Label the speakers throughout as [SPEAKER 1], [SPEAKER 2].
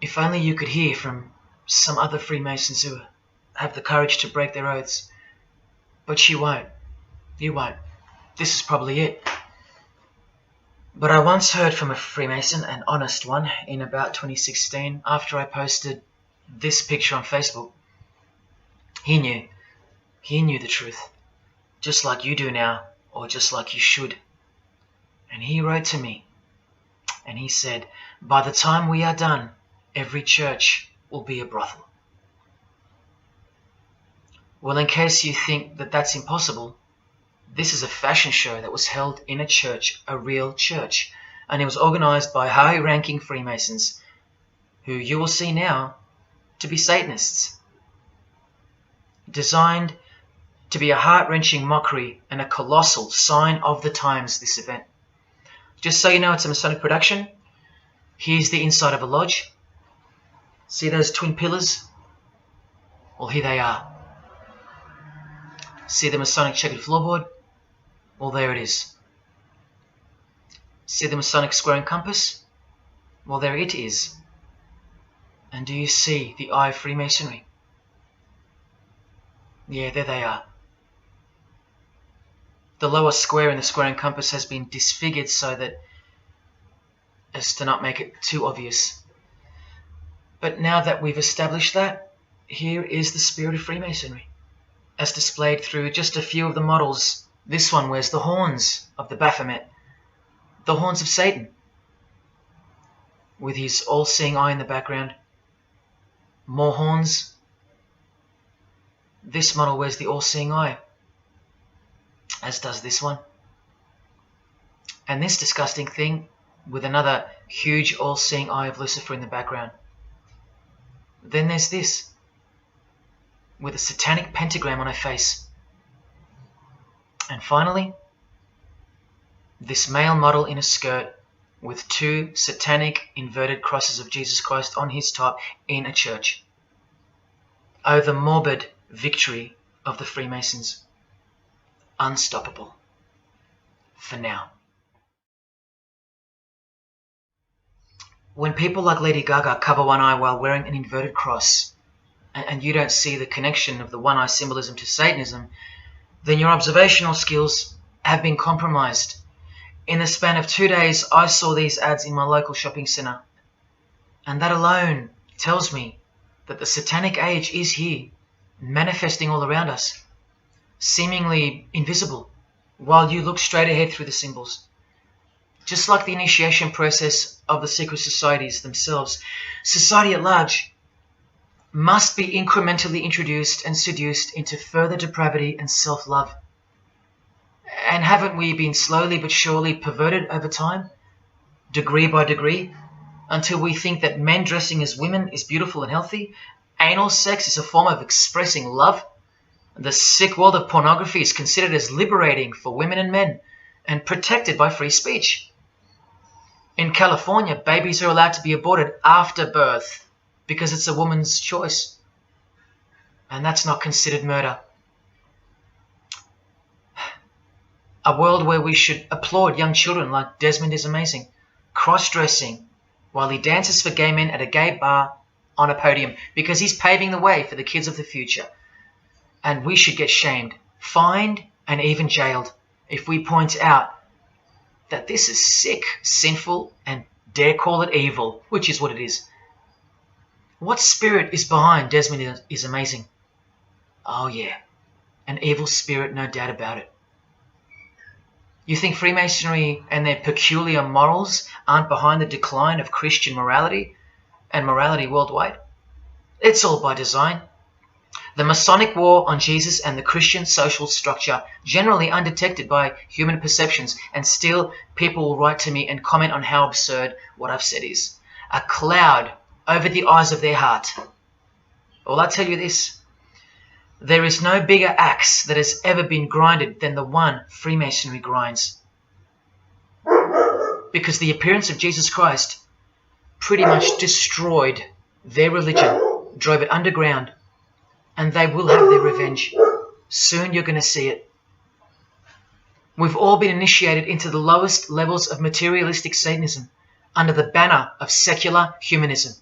[SPEAKER 1] If only you could hear from some other Freemasons who have the courage to break their oaths. But you won't. You won't. This is probably it. But I once heard from a Freemason, an honest one, in about 2016, after I posted this picture on Facebook. He knew the truth, just like you do now, or just like you should. And he wrote to me, and he said, by the time we are done, every church will be a brothel. Well, in case you think that that's impossible, this is a fashion show that was held in a church, a real church, and it was organized by high-ranking Freemasons, who you will see now to be Satanists. Designed to be a heart-wrenching mockery and a colossal sign of the times, this event. Just so you know, it's a Masonic production. Here's the inside of a lodge. See those twin pillars? Well, here they are. See the Masonic checkered floorboard? Well, there it is. See the Masonic square and compass? Well, there it is. And do you see the eye of Freemasonry? Yeah, there they are. The lower square in the square and compass has been disfigured so that as to not make it too obvious. But now that we've established that, here is the spirit of Freemasonry, as displayed through just a few of the models. This one wears the horns of the Baphomet, the horns of Satan, with his all-seeing eye in the background. More horns. This model wears the all-seeing eye, as does this one. And this disgusting thing with another huge all-seeing eye of Lucifer in the background. Then there's this, with a satanic pentagram on her face. And finally, this male model in a skirt with two satanic inverted crosses of Jesus Christ on his top in a church. Oh, the morbid victory of the Freemasons. Unstoppable. For now. When people like Lady Gaga cover one eye while wearing an inverted cross, and you don't see the connection of the one eye symbolism to Satanism, then your observational skills have been compromised. In the span of 2 days, I saw these ads in my local shopping centre. And that alone tells me that the satanic age is here, manifesting all around us, seemingly invisible, while you look straight ahead through the symbols. Just like the initiation process of the secret societies themselves, society at large must be incrementally introduced and seduced into further depravity and self-love. And haven't we been slowly but surely perverted over time, degree by degree, until we think that men dressing as women is beautiful and healthy, anal sex is a form of expressing love, the sick world of pornography is considered as liberating for women and men, and protected by free speech. In California, babies are allowed to be aborted after birth, because it's a woman's choice. And that's not considered murder. A world where we should applaud young children like Desmond is amazing, cross-dressing, while he dances for gay men at a gay bar on a podium, because he's paving the way for the kids of the future. And we should get shamed, fined, and even jailed if we point out that this is sick, sinful, and dare call it evil, which is what it is. What spirit is behind Desmond is amazing? Oh yeah, an evil spirit, no doubt about it. You think Freemasonry and their peculiar morals aren't behind the decline of Christian morality and morality worldwide? It's all by design. The Masonic war on Jesus and the Christian social structure, generally undetected by human perceptions, and still people will write to me and comment on how absurd what I've said is. A cloud over the eyes of their heart. Well, I tell you this, there is no bigger axe that has ever been grinded than the one Freemasonry grinds. Because the appearance of Jesus Christ pretty much destroyed their religion, drove it underground, and they will have their revenge. Soon you're going to see it. We've all been initiated into the lowest levels of materialistic Satanism under the banner of secular humanism.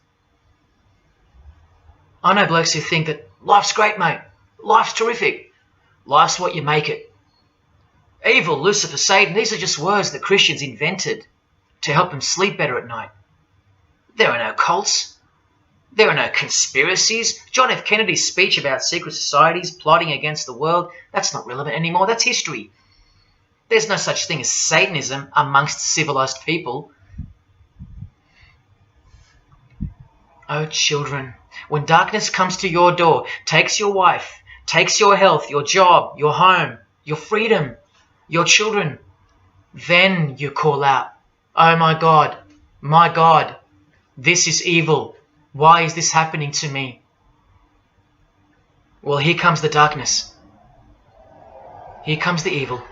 [SPEAKER 1] I know blokes who think that life's great, mate. Life's terrific. Life's what you make it. Evil, Lucifer, Satan, these are just words that Christians invented to help them sleep better at night. There are no cults. There are no conspiracies. John F. Kennedy's speech about secret societies plotting against the world, that's not relevant anymore. That's history. There's no such thing as Satanism amongst civilized people. Oh, children, when darkness comes to your door, takes your wife, takes your health, your job, your home, your freedom, your children, then you call out, oh my God, this is evil. Why is this happening to me? Well, here comes the darkness. Here comes the evil.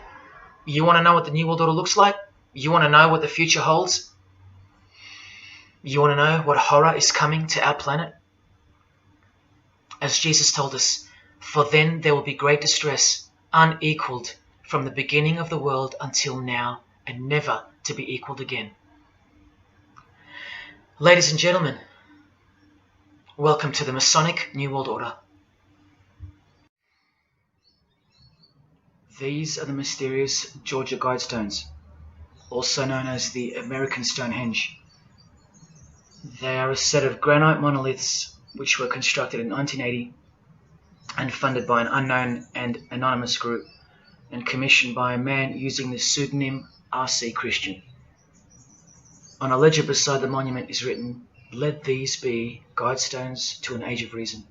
[SPEAKER 1] You want to know what the New World Order looks like? You want to know what the future holds? You want to know what horror is coming to our planet? As Jesus told us, for then there will be great distress, unequaled from the beginning of the world until now, and never to be equaled again. Ladies and gentlemen, welcome to the Masonic New World Order. These are the mysterious Georgia Guidestones, also known as the American Stonehenge. They are a set of granite monoliths which were constructed in 1980 and funded by an unknown and anonymous group and commissioned by a man using the pseudonym R.C. Christian. On a ledger beside the monument is written, "Let these be guidestones to an age of reason."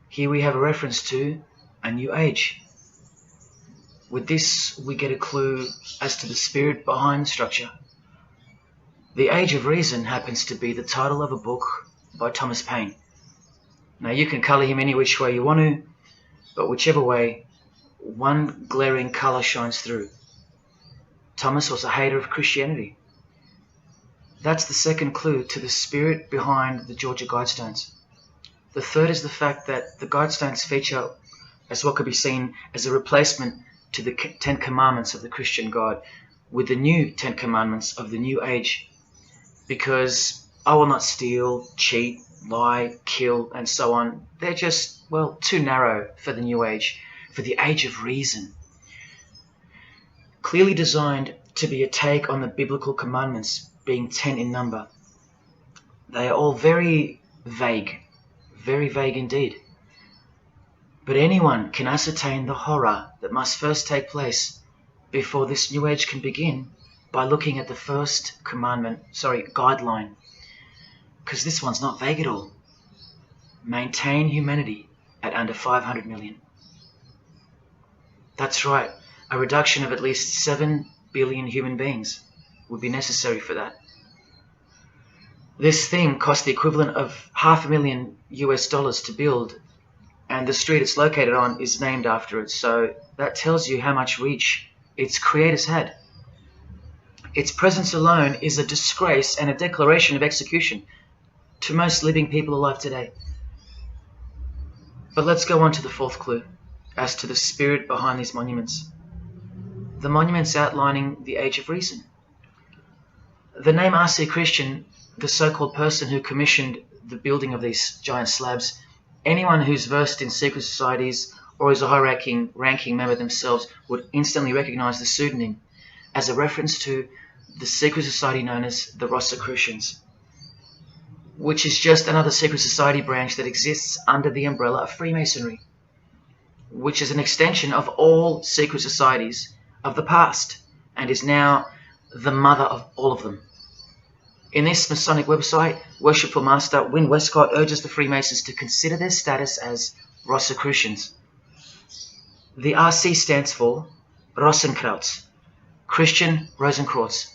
[SPEAKER 1] Here we have a reference to a new age. With this, we get a clue as to the spirit behind the structure. The Age of Reason happens to be the title of a book by Thomas Paine. Now, you can colour him any which way you want to, but whichever way, one glaring colour shines through. Thomas was a hater of Christianity. That's the second clue to the spirit behind the Georgia Guidestones. The third is the fact that the Guidestones feature as what could be seen as a replacement to the Ten Commandments of the Christian God with the new Ten Commandments of the New Age. Because I will not steal, cheat, lie, kill, and so on. They're just, well, too narrow for the New Age, for the Age of Reason. Clearly designed to be a take on the biblical commandments, being 10 in number. They are all very vague indeed. But anyone can ascertain the horror that must first take place before this New Age can begin by looking at the first guideline. Because this one's not vague at all. Maintain humanity at under 500 million. That's right, a reduction of at least 7 billion human beings would be necessary for that. This thing cost the equivalent of $500,000 to build, and the street it's located on is named after it, so that tells you how much reach its creators had. Its presence alone is a disgrace and a declaration of execution to most living people alive today. But let's go on to the fourth clue, as to the spirit behind these monuments. The monuments outlining the Age of Reason. The name R.C. Christian, the so-called person who commissioned the building of these giant slabs, anyone who's versed in secret societies or is a high-ranking member themselves would instantly recognize the pseudonym as a reference to the secret society known as the Rosicrucians, which is just another secret society branch that exists under the umbrella of Freemasonry, which is an extension of all secret societies of the past and is now the mother of all of them. In this Masonic website, Worshipful Master Wynne Westcott urges the Freemasons to consider their status as Rosicrucians. The RC stands for Rosenkreuz. Christian Rosenkreuz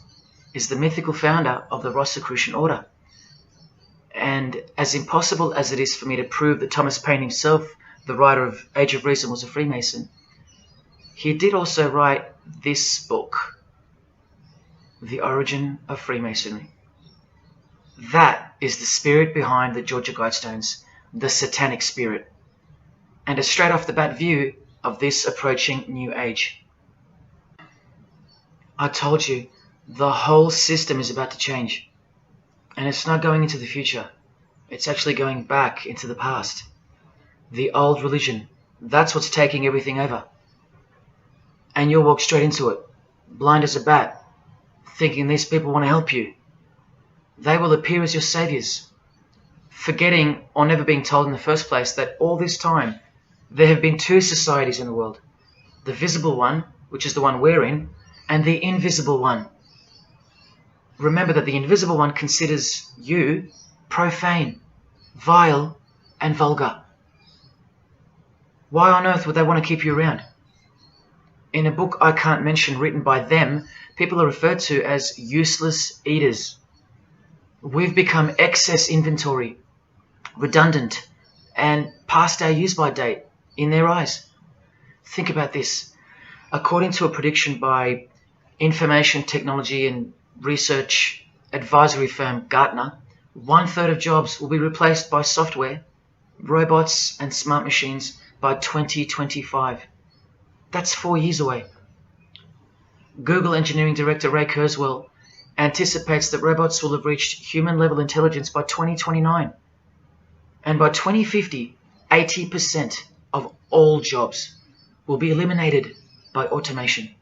[SPEAKER 1] is the mythical founder of the Rosicrucian order. And as impossible as it is for me to prove that Thomas Paine himself, the writer of Age of Reason, was a Freemason, he did also write this book, The Origin of Freemasonry. That is the spirit behind the Georgia Guidestones, the satanic spirit, and a straight off the bat view of this approaching New Age. I told you, the whole system is about to change, and it's not going into the future. It's actually going back into the past. The old religion, that's what's taking everything over. And you'll walk straight into it, blind as a bat, thinking these people want to help you. They will appear as your saviors, forgetting or never being told in the first place that all this time there have been two societies in the world. The visible one, which is the one we're in, and the invisible one. Remember that the invisible one considers you profane, vile, and vulgar. Why on earth would they want to keep you around? In a book I can't mention written by them, people are referred to as useless eaters. We've become excess inventory, redundant, and past our use-by date in their eyes. Think about this. According to a prediction by information technology and research advisory firm Gartner, 1/3 of jobs will be replaced by software, robots, and smart machines by 2025. That's 4 years away. Google engineering director Ray Kurzweil anticipates that robots will have reached human-level intelligence by 2029. And by 2050, 80% of all jobs will be eliminated by automation.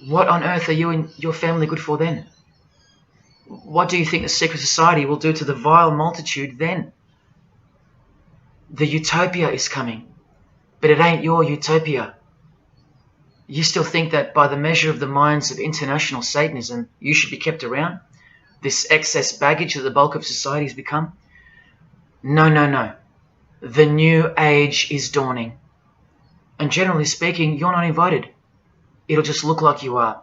[SPEAKER 1] What on earth are you and your family good for then? What do you think the secret society will do to the vile multitude then? The utopia is coming, but it ain't your utopia. You still think that by the measure of the minds of international Satanism, you should be kept around? This excess baggage that the bulk of society has become? No, no, no. The new age is dawning. And generally speaking, you're not invited. It'll just look like you are.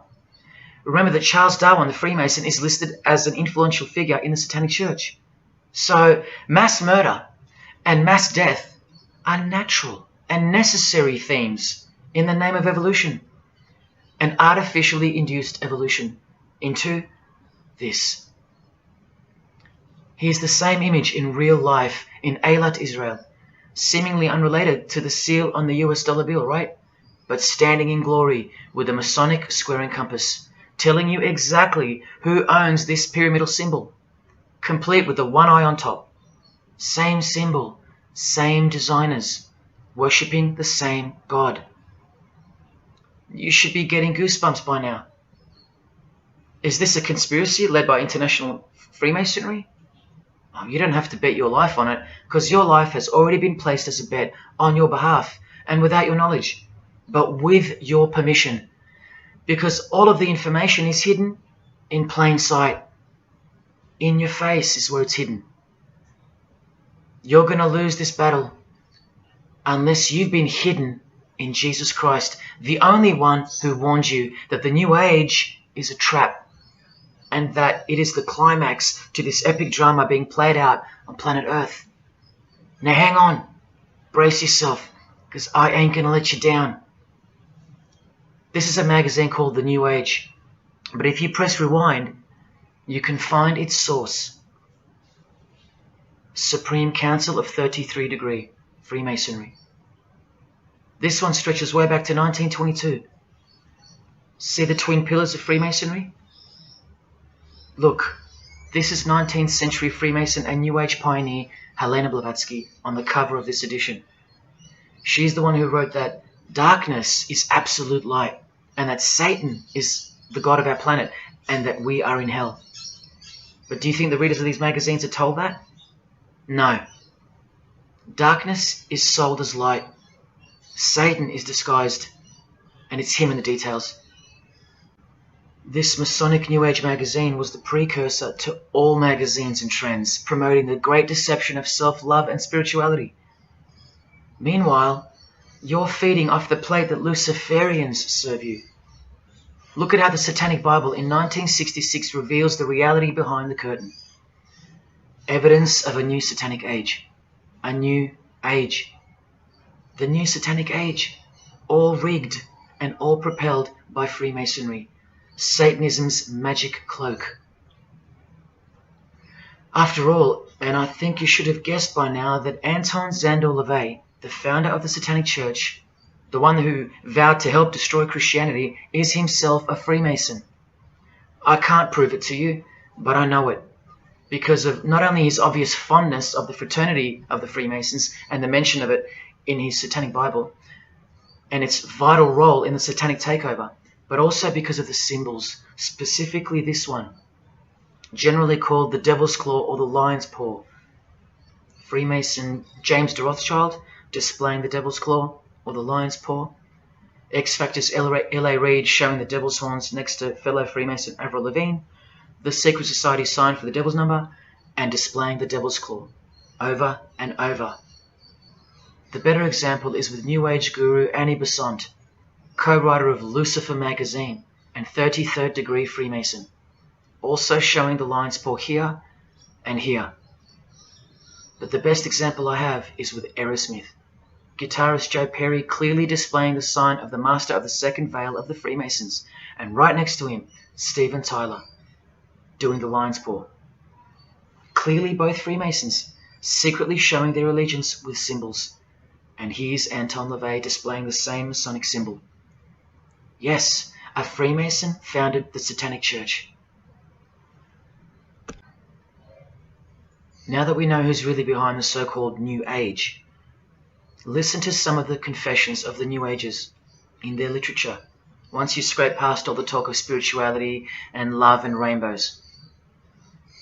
[SPEAKER 1] Remember that Charles Darwin, the Freemason, is listed as an influential figure in the Satanic Church. So mass murder and mass death are natural and necessary themes in the name of evolution, an artificially induced evolution into this. Here's the same image in real life in Eilat, Israel, seemingly unrelated to the seal on the US dollar bill, right? But standing in glory with a Masonic square and compass, telling you exactly who owns this pyramidal symbol, complete with the one eye on top. Same symbol, same designers, worshipping the same God. You should be getting goosebumps by now. Is this a conspiracy led by international Freemasonry? Oh, you don't have to bet your life on it, because your life has already been placed as a bet on your behalf and without your knowledge, but with your permission, because all of the information is hidden in plain sight. In your face is where it's hidden. You're going to lose this battle unless you've been hidden in Jesus Christ, the only one who warned you that the new age is a trap and that it is the climax to this epic drama being played out on planet Earth. Now hang on, brace yourself, because I ain't going to let you down. This is a magazine called The New Age, but if you press rewind, you can find its source. Supreme Council of 33 Degree, Freemasonry. This one stretches way back to 1922. See the twin pillars of Freemasonry? Look, this is 19th century Freemason and New Age pioneer Helena Blavatsky on the cover of this edition. She's the one who wrote that darkness is absolute light and that Satan is the god of our planet and that we are in hell. But do you think the readers of these magazines are told that? No. Darkness is sold as light. Satan is disguised, and it's him in the details. This Masonic New Age magazine was the precursor to all magazines and trends, promoting the great deception of self-love and spirituality. Meanwhile, you're feeding off the plate that Luciferians serve you. Look at how the Satanic Bible in 1966 reveals the reality behind the curtain. Evidence of a new Satanic age. A new age. The new Satanic age. All rigged and all propelled by Freemasonry. Satanism's magic cloak. After all, and I think you should have guessed by now that Anton Szandor LaVey, the founder of the Satanic Church, the one who vowed to help destroy Christianity, is himself a Freemason. I can't prove it to you, but I know it, because of not only his obvious fondness of the fraternity of the Freemasons and the mention of it in his Satanic Bible and its vital role in the Satanic takeover, but also because of the symbols, specifically this one, generally called the Devil's Claw or the Lion's Paw. Freemason James de Rothschild displaying the Devil's Claw or the Lion's Paw. X Factor's L.A. Reid showing the Devil's Horns next to fellow Freemason Avril Lavigne. The Secret Society sign for the Devil's Number, and displaying the Devil's Claw over and over. The better example is with New Age guru Annie Besant, co-writer of Lucifer magazine and 33rd Degree Freemason, also showing the lion's paw here and here. But the best example I have is with Aerosmith, guitarist Joe Perry clearly displaying the sign of the Master of the Second Veil of the Freemasons, and right next to him, Steven Tyler, doing the lion's paw. Clearly both Freemasons, secretly showing their allegiance with symbols. And here's Anton LaVey displaying the same Masonic symbol. Yes, a Freemason founded the Satanic Church. Now that we know who's really behind the so-called New Age, listen to some of the confessions of the New Agers in their literature, once you scrape past all the talk of spirituality and love and rainbows.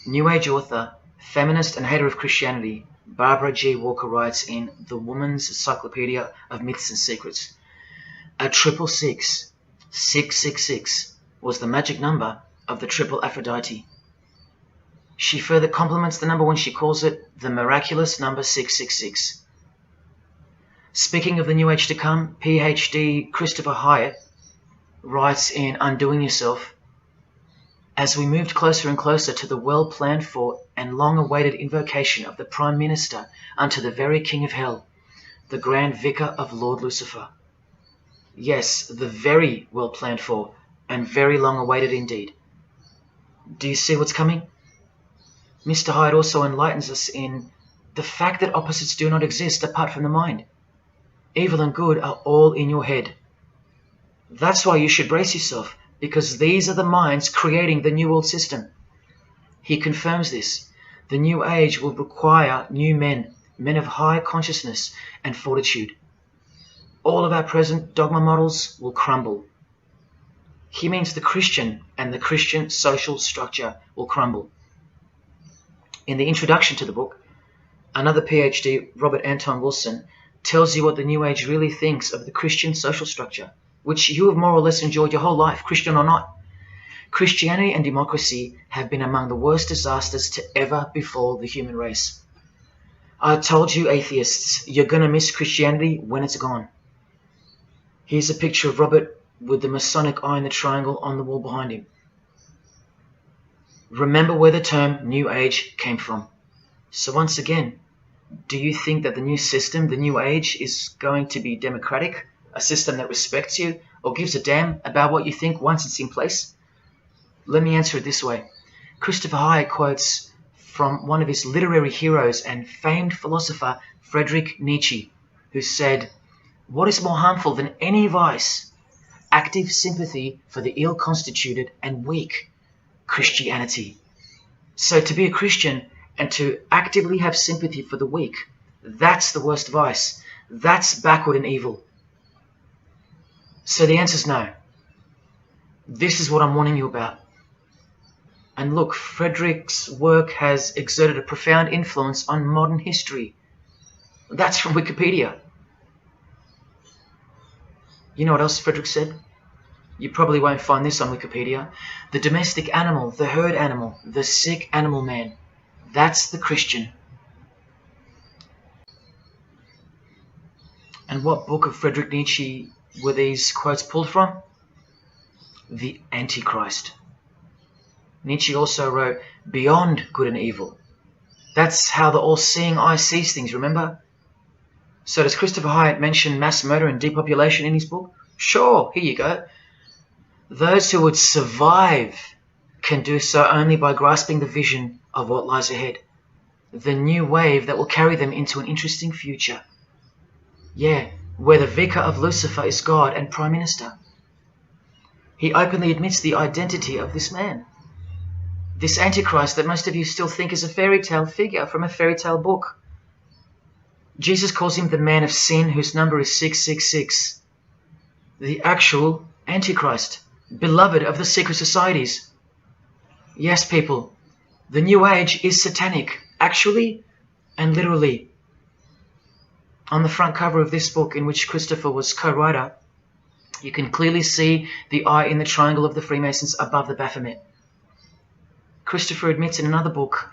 [SPEAKER 1] New Age author, feminist and hater of Christianity, Barbara G. Walker writes in The Woman's Encyclopedia of Myths and Secrets, a 666, 666, was the magic number of the triple Aphrodite. She further compliments the number when she calls it the miraculous number 666. Speaking of the New Age to come, PhD Christopher Hyatt writes in Undoing Yourself, as we moved closer and closer to the well-planned for and long-awaited invocation of the Prime Minister unto the very King of Hell, the Grand Vicar of Lord Lucifer. Yes, the very well-planned for and very long-awaited indeed. Do you see what's coming? Mr. Hyde also enlightens us in the fact that opposites do not exist apart from the mind. Evil and good are all in your head. That's why you should brace yourself, because these are the minds creating the New World System. He confirms this. The New Age will require new men, men of high consciousness and fortitude. All of our present dogma models will crumble. He means the Christian and the Christian social structure will crumble. In the introduction to the book, another PhD, Robert Anton Wilson, tells you what the New Age really thinks of the Christian social structure, which you have more or less enjoyed your whole life, Christian or not. Christianity and democracy have been among the worst disasters to ever befall the human race. I told you, atheists, you're going to miss Christianity when it's gone. Here's a picture of Robert with the Masonic eye in the triangle on the wall behind him. Remember where the term New Age came from. So once again, do you think that the new system, the New Age, is going to be democratic, a system that respects you or gives a damn about what you think once it's in place? Let me answer it this way. Christopher Hyatt quotes from one of his literary heroes and famed philosopher, Friedrich Nietzsche, who said, "What is more harmful than any vice? Active sympathy for the ill-constituted and weak. Christianity." So to be a Christian and to actively have sympathy for the weak, that's the worst vice. That's backward and evil. So the answer is no. This is what I'm warning you about. And look, Frederick's work has exerted a profound influence on modern history. That's from Wikipedia. You know what else Frederick said? You probably won't find this on Wikipedia. The domestic animal, the herd animal, the sick animal man. That's the Christian. And what book of Friedrich Nietzsche were these quotes pulled from? The Antichrist. Nietzsche also wrote Beyond Good and Evil. That's how the all-seeing eye sees things, remember? So does Christopher Hyatt mention mass murder and depopulation in his book? Sure, here you go. Those who would survive can do so only by grasping the vision of what lies ahead. The new wave that will carry them into an interesting future. Yeah, where the Vicar of Lucifer is God and Prime Minister. He openly admits the identity of this man. This Antichrist that most of you still think is a fairy tale figure from a fairy tale book. Jesus calls him the man of sin whose number is 666. The actual Antichrist, beloved of the secret societies. Yes, people, the New Age is satanic, actually and literally. On the front cover of this book, in which Christopher was co-writer, you can clearly see the eye in the triangle of the Freemasons above the Baphomet. Christopher admits in another book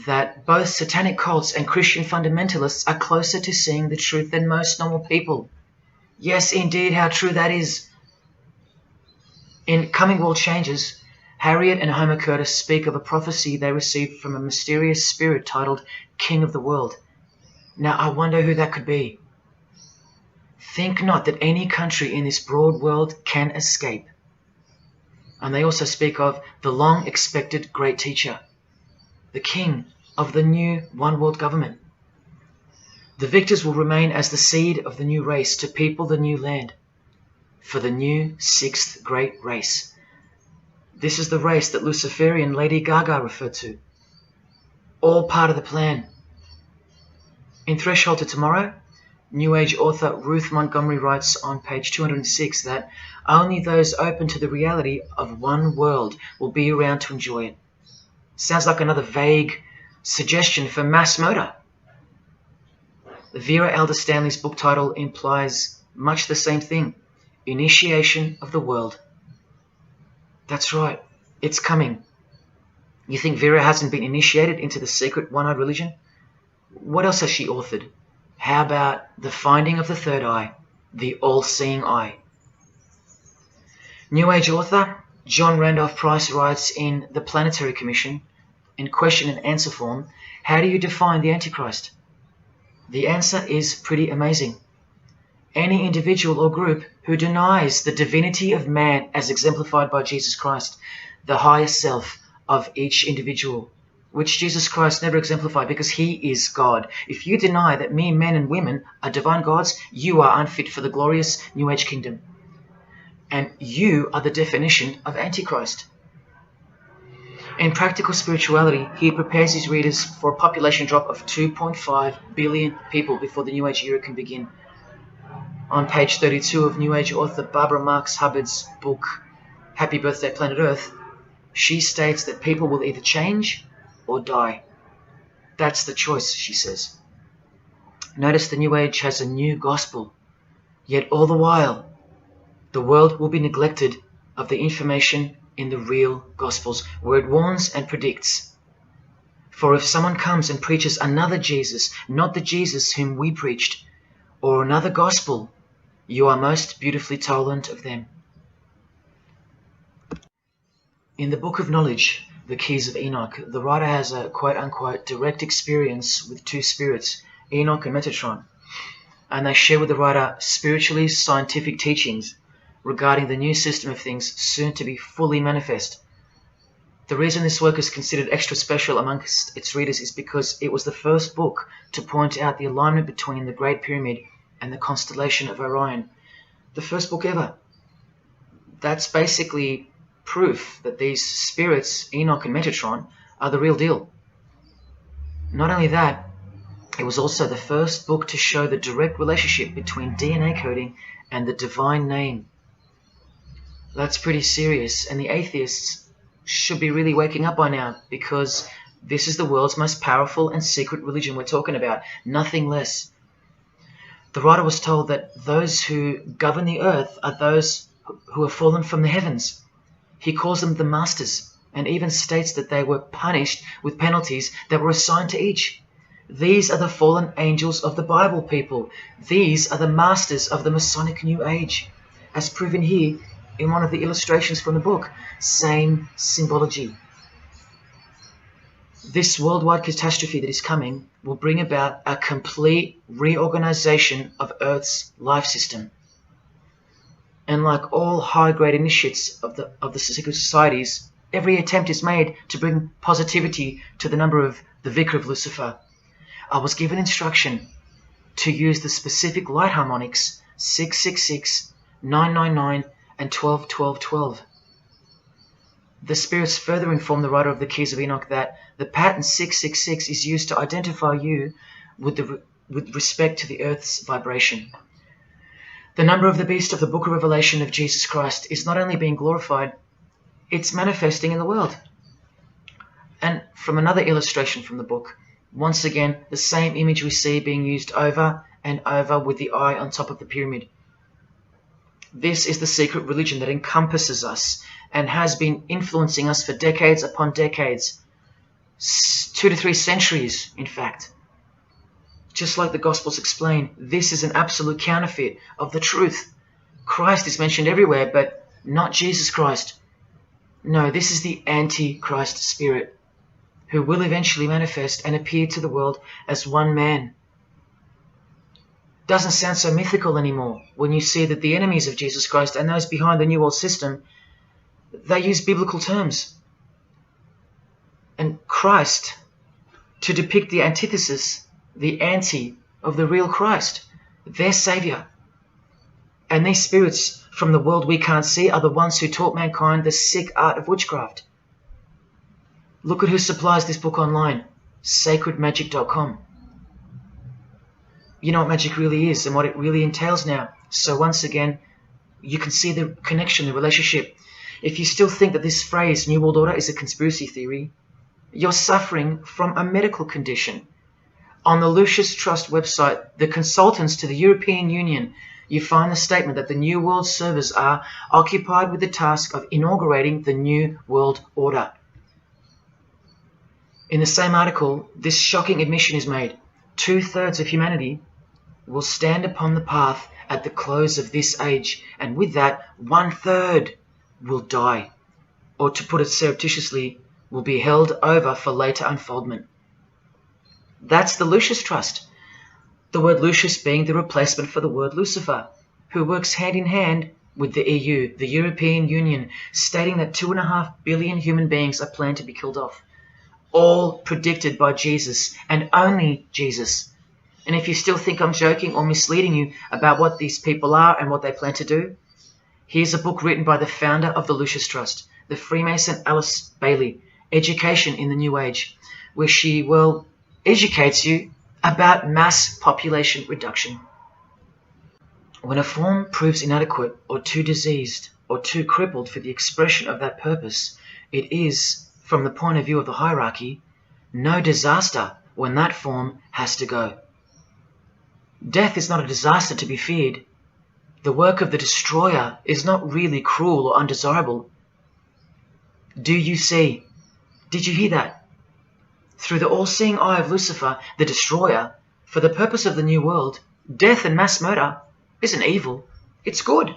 [SPEAKER 1] that both satanic cults and Christian fundamentalists are closer to seeing the truth than most normal people. Yes, indeed, how true that is. In Coming World Changes, Harriet and Homer Curtis speak of a prophecy they received from a mysterious spirit titled King of the World. Now, I wonder who that could be. Think not that any country in this broad world can escape. And they also speak of the long-expected great teacher, the king of the new one-world government. The victors will remain as the seed of the new race to people the new land, for the new sixth great race. This is the race that Luciferian Lady Gaga referred to. All part of the plan. In Threshold to Tomorrow, New Age author Ruth Montgomery writes on page 206 that only those open to the reality of one world will be around to enjoy it. Sounds like another vague suggestion for mass murder. Vera Elder Stanley's book title implies much the same thing. Initiation of the world. That's right, it's coming. You think Vera hasn't been initiated into the secret one-eyed religion? What else has she authored? How about the finding of the third eye, the all-seeing eye? New Age author John Randolph Price writes in The Planetary Commission, in question and answer form, how do you define the Antichrist? The answer is pretty amazing. Any individual or group who denies the divinity of man as exemplified by Jesus Christ, the higher self of each individual, which Jesus Christ never exemplified because he is God. If you deny that mere men and women are divine gods, you are unfit for the glorious New Age kingdom. And you are the definition of Antichrist. In Practical Spirituality, he prepares his readers for a population drop of 2.5 billion people before the New Age era can begin. On page 32 of New Age author Barbara Marx Hubbard's book, Happy Birthday Planet Earth, she states that people will either change or die. That's the choice, she says. Notice the New Age has a new gospel, yet all the while, the world will be neglected of the information in the real Gospels, where it warns and predicts. For if someone comes and preaches another Jesus, not the Jesus whom we preached, or another gospel, you are most beautifully tolerant of them. In the Book of Knowledge, The Keys of Enoch, the writer has a quote-unquote direct experience with two spirits, Enoch and Metatron, and they share with the writer spiritually scientific teachings regarding the new system of things soon to be fully manifest. The reason this work is considered extra special amongst its readers is because it was the first book to point out the alignment between the Great Pyramid and the constellation of Orion. The first book ever. That's basically proof that these spirits, Enoch and Metatron, are the real deal. Not only that, it was also the first book to show the direct relationship between DNA coding and the divine name. That's pretty serious, and the atheists should be really waking up by now, because this is the world's most powerful and secret religion we're talking about, nothing less. The writer was told that those who govern the earth are those who have fallen from the heavens. He calls them the masters, and even states that they were punished with penalties that were assigned to each. These are the fallen angels of the Bible, people. These are the masters of the Masonic New Age, as proven here in one of the illustrations from the book. Same symbology. This worldwide catastrophe that is coming will bring about a complete reorganization of Earth's life system. And like all high-grade initiates of the secret societies, every attempt is made to bring positivity to the number of the Vicar of Lucifer. I was given instruction to use the specific light harmonics 666, 999, and 12, 12, 12. The spirits further inform the writer of the Keys of Enoch that the pattern 666 is used to identify you with respect to the earth's vibration. The number of the beast of the book of Revelation of Jesus Christ is not only being glorified, it's manifesting in the world. And from another illustration from the book, once again, the same image we see being used over and over with the eye on top of the pyramid. This is the secret religion that encompasses us and has been influencing us for decades upon decades, 2 to 3 centuries, in fact. Just like the Gospels explain, this is an absolute counterfeit of the truth. Christ is mentioned everywhere, but not Jesus Christ. No, this is the Antichrist spirit, who will eventually manifest and appear to the world as one man. Doesn't sound so mythical anymore when you see that the enemies of Jesus Christ and those behind the New World System, they use biblical terms. And Christ, to depict the antithesis, the anti of the real Christ, their Saviour. And these spirits from the world we can't see are the ones who taught mankind the sick art of witchcraft. Look at who supplies this book online, sacredmagic.com. You know what magic really is and what it really entails now. So once again, you can see the connection, the relationship. If you still think that this phrase, New World Order, is a conspiracy theory, you're suffering from a medical condition. On the Lucius Trust website, the consultants to the European Union, you find the statement that the New World servers are occupied with the task of inaugurating the New World Order. In the same article, this shocking admission is made. 2/3 of humanity will stand upon the path at the close of this age, and with that, 1/3 will die, or to put it surreptitiously, will be held over for later unfoldment. That's the Lucius Trust, the word Lucius being the replacement for the word Lucifer, who works hand in hand with the EU, the European Union, stating that 2.5 billion human beings are planned to be killed off. All predicted by Jesus, and only Jesus. And if you still think I'm joking or misleading you about what these people are and what they plan to do, here's a book written by the founder of the Lucius Trust, the Freemason Alice Bailey, Education in the New Age, where she, educates you about mass population reduction. When a form proves inadequate or too diseased or too crippled for the expression of that purpose, it is, from the point of view of the hierarchy, no disaster when that form has to go. Death is not a disaster to be feared. The work of the destroyer is not really cruel or undesirable. Do you see? Did you hear that? Through the all-seeing eye of Lucifer, the destroyer, for the purpose of the new world, death and mass murder isn't evil, it's good.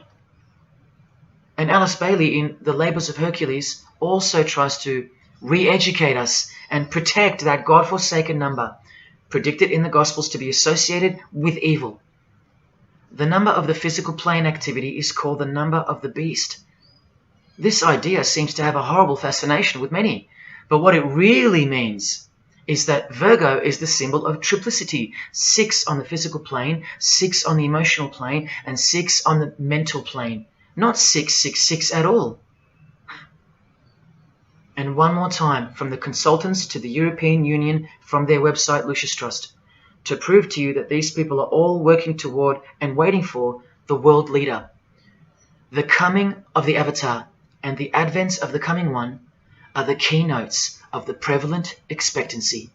[SPEAKER 1] And Alice Bailey in The Labours of Hercules also tries to re-educate us and protect that God-forsaken number, predicted in the Gospels to be associated with evil. The number of the physical plane activity is called the number of the beast. This idea seems to have a horrible fascination with many, but what it really means is that Virgo is the symbol of triplicity, 6 on the physical plane, 6 on the emotional plane, and 6 on the mental plane, not 666 at all. And one more time, from the consultants to the European Union, from their website Lucius Trust, to prove to you that these people are all working toward and waiting for the world leader. The coming of the Avatar and the advent of the coming one are the keynotes of the prevalent expectancy.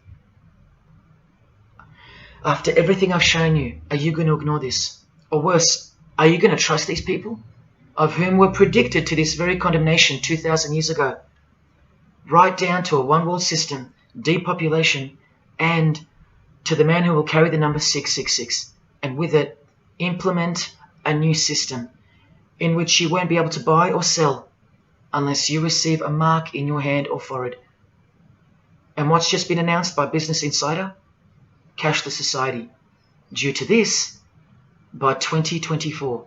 [SPEAKER 1] After everything I've shown you, are you going to ignore this? Or worse, are you going to trust these people, of whom were predicted to this very condemnation 2,000 years ago? Right down to a one-world system, depopulation, and to the man who will carry the number 666, and with it, implement a new system in which you won't be able to buy or sell unless you receive a mark in your hand or forehead. And what's just been announced by Business Insider? Cashless society. Due to this, by 2024.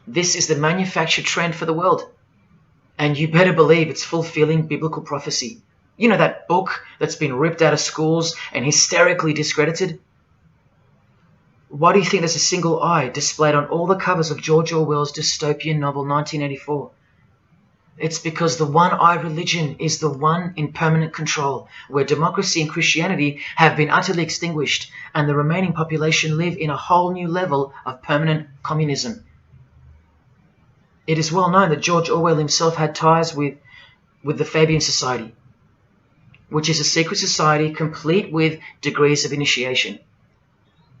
[SPEAKER 1] This is the manufactured trend for the world. And you better believe it's fulfilling biblical prophecy. You know that book that's been ripped out of schools and hysterically discredited? Why do you think there's a single eye displayed on all the covers of George Orwell's dystopian novel 1984? It's because the one-eye religion is the one in permanent control, where democracy and Christianity have been utterly extinguished, and the remaining population live in a whole new level of permanent communism. It is well known that George Orwell himself had ties with the Fabian Society, which is a secret society complete with degrees of initiation.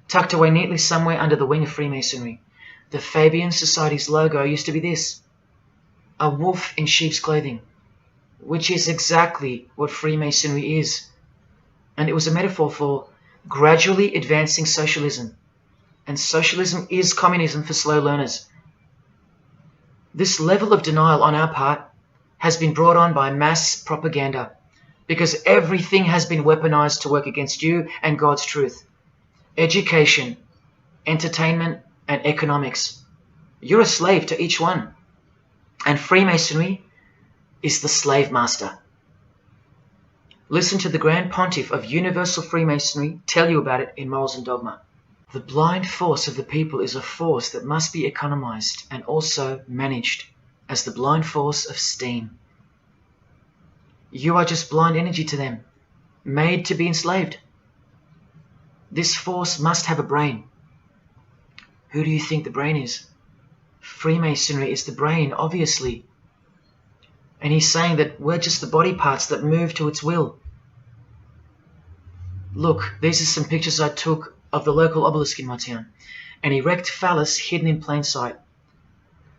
[SPEAKER 1] Tucked away neatly somewhere under the wing of Freemasonry, the Fabian Society's logo used to be this: a wolf in sheep's clothing, which is exactly what Freemasonry is. And it was a metaphor for gradually advancing socialism. And socialism is communism for slow learners. This level of denial on our part has been brought on by mass propaganda, because everything has been weaponized to work against you and God's truth. Education, entertainment, and economics. You're a slave to each one. And Freemasonry is the slave master. Listen to the Grand Pontiff of Universal Freemasonry tell you about it in Morals and Dogma. The blind force of the people is a force that must be economized and also managed as the blind force of steam. You are just blind energy to them, made to be enslaved. This force must have a brain. Who do you think the brain is? Freemasonry is the brain, obviously. And he's saying that we're just the body parts that move to its will. Look, these are some pictures I took of the local obelisk in my town. An erect phallus hidden in plain sight.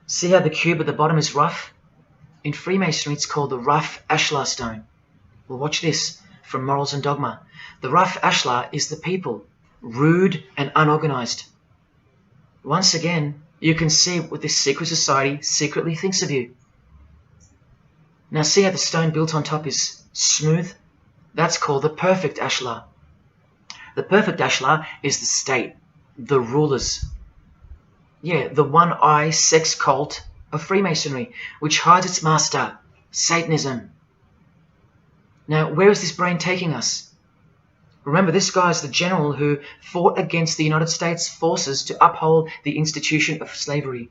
[SPEAKER 1] See how the cube at the bottom is rough? In Freemasonry it's called the rough ashlar stone. Well, watch this from Morals and Dogma. The rough ashlar is the people, rude and unorganized. Once again, you can see what this secret society secretly thinks of you. Now see how the stone built on top is smooth? That's called the perfect ashlar. The perfect ashlar is the state, the rulers. Yeah, the one-eye sex cult of Freemasonry, which hides its master, Satanism. Now, where is this brain taking us? Remember, this guy is the general who fought against the United States forces to uphold the institution of slavery.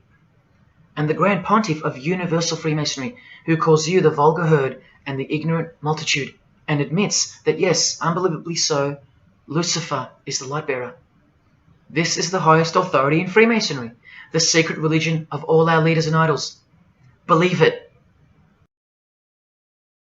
[SPEAKER 1] And the Grand Pontiff of Universal Freemasonry, who calls you the vulgar herd and the ignorant multitude, and admits that, yes, unbelievably so, Lucifer is the light bearer. This is the highest authority in Freemasonry, the secret religion of all our leaders and idols. Believe it.